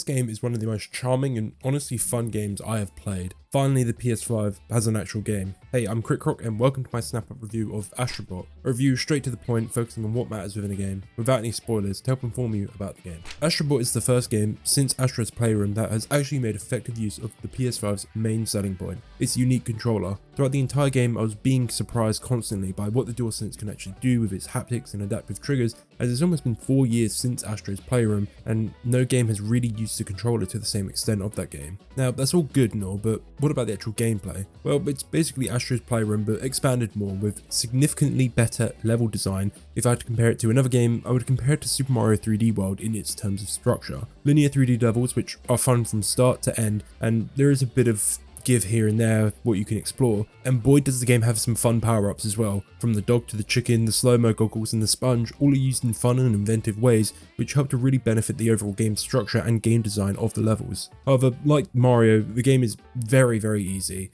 This game is one of the most charming and honestly fun games I have played. Finally, the PS5 has an actual game. Hey, I'm Croc and welcome to my snap-up review of Astro Bot, a review straight to the point, focusing on what matters within a game, without any spoilers, to help inform you about the game. Astro Bot is the first game since Astro's Playroom that has actually made effective use of the PS5's main selling point, its unique controller. Throughout the entire game, I was being surprised constantly by what the DualSense can actually do with its haptics and adaptive triggers, as it's almost been 4 years since Astro's Playroom, and no game has really used the controller to the same extent of that game. Now, that's all good and all, but what about the actual gameplay? Well, it's basically Astro's Playroom, but expanded more, with significantly better level design. If I had to compare it to another game, I would compare it to Super Mario 3D World in its terms of structure. Linear 3D levels, which are fun from start to end, and there is a bit of give here and there what you can explore, and boy does the game have some fun power-ups as well. From the dog to the chicken, the slow-mo goggles and the sponge, all are used in fun and inventive ways, which help to really benefit the overall game structure and game design of the levels. However, like Mario, the game is very easy,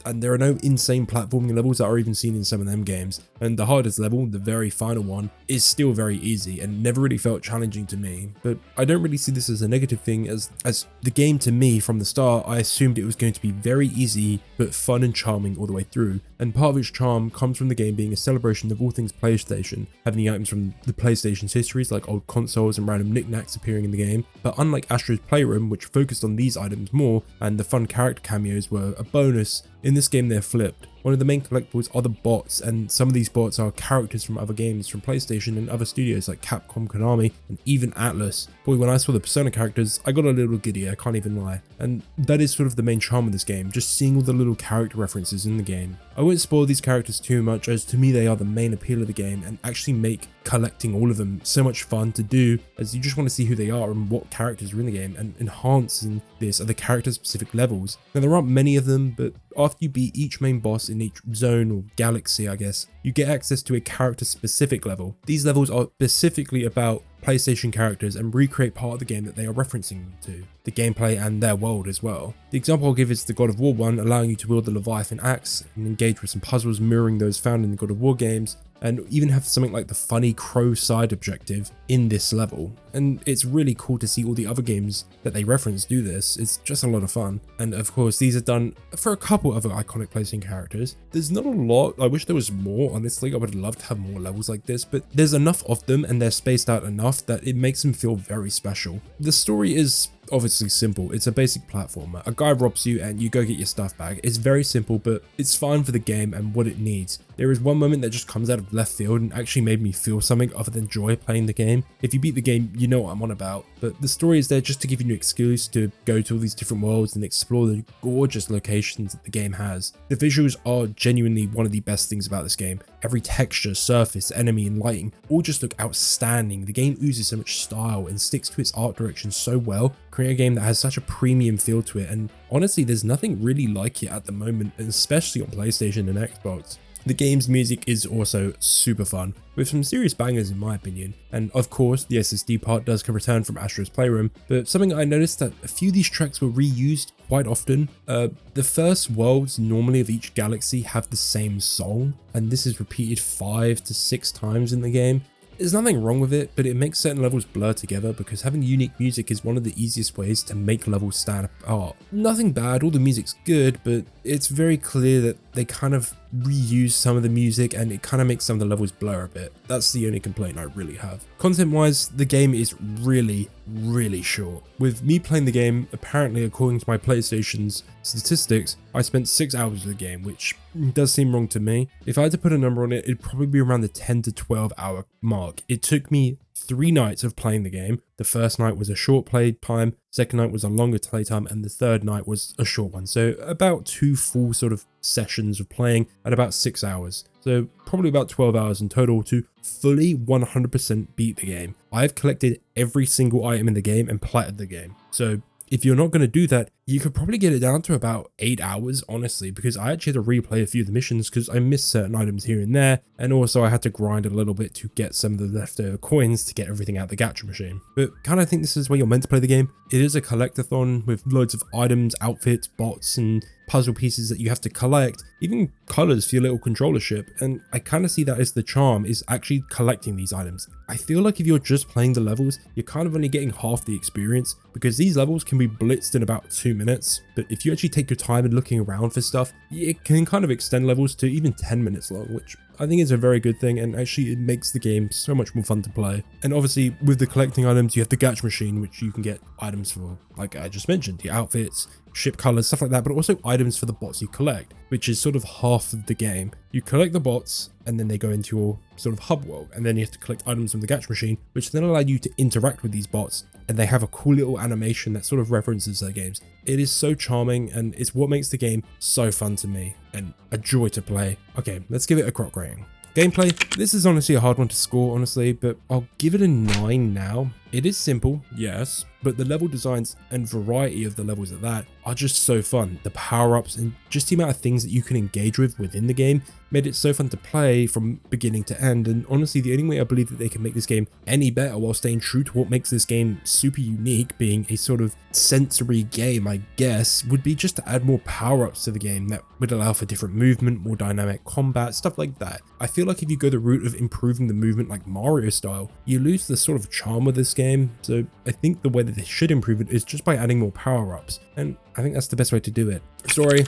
and there are no insane platforming levels that are even seen in some of them games, and the hardest level, the very final one, is still very easy and never really felt challenging to me. But I don't really see this as a negative thing, as the game, to me from the start, I assumed it was going to be very easy but fun and charming all the way through, and part of its charm comes from the game being a celebration of all things PlayStation, having the items from the PlayStation's histories like old consoles and random knickknacks appearing in the game. But unlike Astro's Playroom, which focused on these items more and the fun character cameos were a bonus, in this game they're flipped. One of the main collectibles are the bots, and some of these bots are characters from other games from PlayStation and other studios like Capcom, Konami, and even Atlas. Boy, when I saw the Persona characters, I got a little giddy, I can't even lie. And that is sort of the main charm of this game, just seeing all the little character references in the game. I won't spoil these characters too much, as to me they are the main appeal of the game and actually make collecting all of them so much fun to do, as you just want to see who they are and what characters are in the game, and enhancing this are the character specific levels. Now there aren't many of them, but after you beat each main boss in each zone or galaxy, I guess, you get access to a character specific level. These levels are specifically about PlayStation characters and recreate part of the game that they are referencing to, the gameplay and their world as well. The example I'll give is the God of War one, allowing you to wield the Leviathan axe and engage with some puzzles mirroring those found in the God of War games, and even have something like the funny crow side objective in this level. And it's really cool to see all the other games that they reference do this. It's just a lot of fun. And of course, these are done for a couple other iconic PlayStation characters. There's not a lot. I wish there was more, honestly. I would love to have more levels like this, but there's enough of them and they're spaced out enough that it makes them feel very special. The story is obviously simple. It's a basic platformer. A guy robs you and you go get your stuff back. It's very simple, but it's fine for the game and what it needs. There is one moment that just comes out of left field and actually made me feel something other than joy playing the game. If you beat the game, you know what I'm on about, but the story is there just to give you an excuse to go to all these different worlds and explore the gorgeous locations that the game has. The visuals are genuinely one of the best things about this game. Every texture, surface, enemy, and lighting all just look outstanding. The game oozes so much style and sticks to its art direction so well, creating a game that has such a premium feel to it, and honestly there's nothing really like it at the moment, especially on PlayStation and Xbox. The game's music is also super fun, with some serious bangers in my opinion, and of course the SSD part does return from Astro's Playroom, but something I noticed that a few of these tracks were reused quite often. The first worlds normally of each galaxy have the same song, and this is repeated 5 to 6 times in the game. There's nothing wrong with it, but it makes certain levels blur together because having unique music is one of the easiest ways to make levels stand apart. Nothing bad, all the music's good, but it's very clear that they kind of reuse some of the music and it kind of makes some of the levels blur a bit. That's the only complaint I really have. Content wise, the game is really short. With me playing the game, apparently according to my PlayStation's statistics, I spent 6 hours of the game, which does seem wrong to me. If I had to put a number on it, it'd probably be around the 10 to 12 hour mark. It took me 3 nights of playing the game. The first night was a short play time, second night was a longer play time, and the third night was a short one. So about 2 full sort of sessions of playing at about 6 hours. So probably about 12 hours in total to fully 100% beat the game. I've collected every single item in the game and platted the game. So if you're not going to do that, you could probably get it down to about 8 hours, honestly, because I actually had to replay a few of the missions because I missed certain items here and there, and also I had to grind a little bit to get some of the leftover coins to get everything out of the gacha machine. But kind of think this is where you're meant to play the game. It is a collectathon with loads of items, outfits, bots, and puzzle pieces that you have to collect, even colors for your little controller ship, and I kind of see that as the charm, is actually collecting these items. I feel like if you're just playing the levels, you're kind of only getting half the experience, because these levels can be blitzed in about 2 minutes, but if you actually take your time and looking around for stuff, it can kind of extend levels to even 10 minutes long, which I think is a very good thing, and actually it makes the game so much more fun to play. And obviously with the collecting items, you have the gacha machine, which you can get items for, like I just mentioned, the outfits, ship colors, stuff like that, but also items for the bots you collect, which is sort of half of the game. You collect the bots and then they go into your sort of hub world, and then you have to collect items from the gacha machine, which then allow you to interact with these bots, and they have a cool little animation that sort of references their games. It is so charming, and it's what makes the game so fun to me and a joy to play. Okay, let's give it a Croc rating. Gameplay, this is honestly a hard one to score, honestly, but I'll give it a 9 now. It is simple, yes, but the level designs and variety of the levels at that are just so fun. The power-ups and just the amount of things that you can engage with within the game made it so fun to play from beginning to end, and honestly the only way I believe that they can make this game any better while staying true to what makes this game super unique, being a sort of sensory game, I guess, would be just to add more power-ups to the game that would allow for different movement, more dynamic combat, stuff like that. I feel like if you go the route of improving the movement like Mario style, you lose the sort of charm of this game, so I think the way that they should improve it is just by adding more power-ups, and I think that's the best way to do it. Story,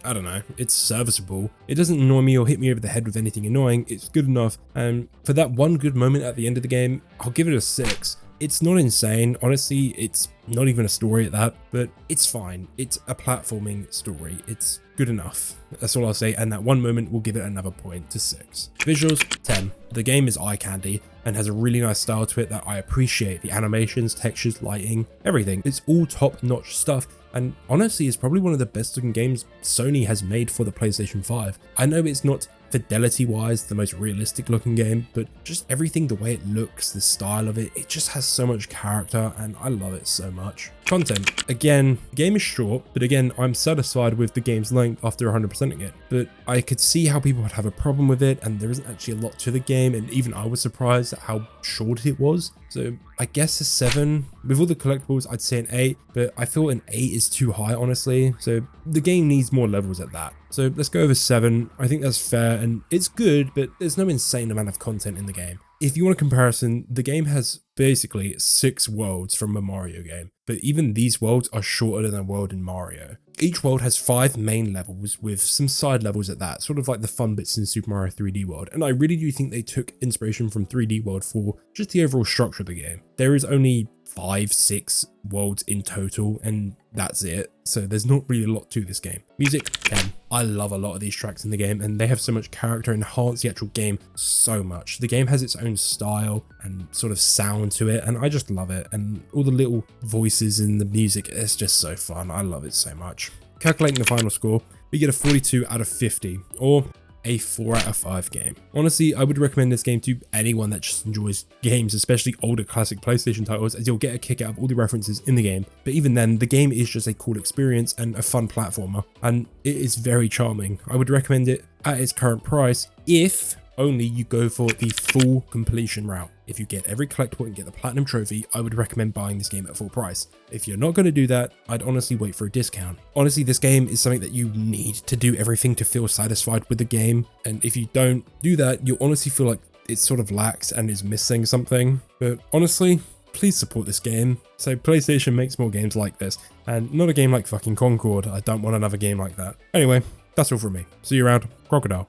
I don't know, it's serviceable. It doesn't annoy me or hit me over the head with anything annoying. It's good enough, and for that one good moment at the end of the game, I'll give it a 6. It's not insane, honestly, it's not even a story at that, but it's fine. It's a platforming story. It's good enough. That's all I'll say, and that one moment will give it another point to 6. Visuals, 10. The game is eye candy and has a really nice style to it that I appreciate. The animations, textures, lighting, everything. It's all top-notch stuff, and honestly is probably one of the best looking games Sony has made for the PlayStation 5. I know it's not fidelity wise the most realistic looking game, but just everything, the way it looks, the style of it, it just has so much character and I love it so much. Content, again, the game is short, but again, I'm satisfied with the game's length after 100%ing it, but I could see how people would have a problem with it, and there isn't actually a lot to the game, and even I was surprised at how short it was. So I guess a 7. With all the collectibles, I'd say an 8, but I feel an 8 is too high, honestly. So the game needs more levels at that. So let's go over 7. I think that's fair, and it's good, but there's no insane amount of content in the game. If you want a comparison, the game has basically 6 worlds from a Mario game, but even these worlds are shorter than a world in Mario. Each world has 5 main levels with some side levels at that, sort of like the fun bits in Super Mario 3D World, and I really do think they took inspiration from 3D World for just the overall structure of the game. There is only 5-6 worlds in total, and that's it, so there's not really a lot to this game. Music, 10. I love a lot of these tracks in the game, and they have so much character and enhance the actual game so much. The game has its own style and sort of sound to it, and I just love it, and all the little voices in the music, it's just so fun. I love it so much. Calculating the final score, we get a 42 out of 50, or a 4 out of 5 game. Honestly, I would recommend this game to anyone that just enjoys games, especially older classic PlayStation titles, as you'll get a kick out of all the references in the game. But even then, the game is just a cool experience and a fun platformer, and it is very charming. I would recommend it at its current price if only you go for the full completion route. If you get every collectible and get the platinum trophy, I would recommend buying this game at full price. If you're not going to do that, I'd honestly wait for a discount. Honestly, this game is something that you need to do everything to feel satisfied with the game, and if you don't do that, you'll honestly feel like it sort of lacks and is missing something. But honestly, please support this game so PlayStation makes more games like this, and not a game like fucking Concord. I don't want another game like that. Anyway, that's all from me. See you around. Crocodile.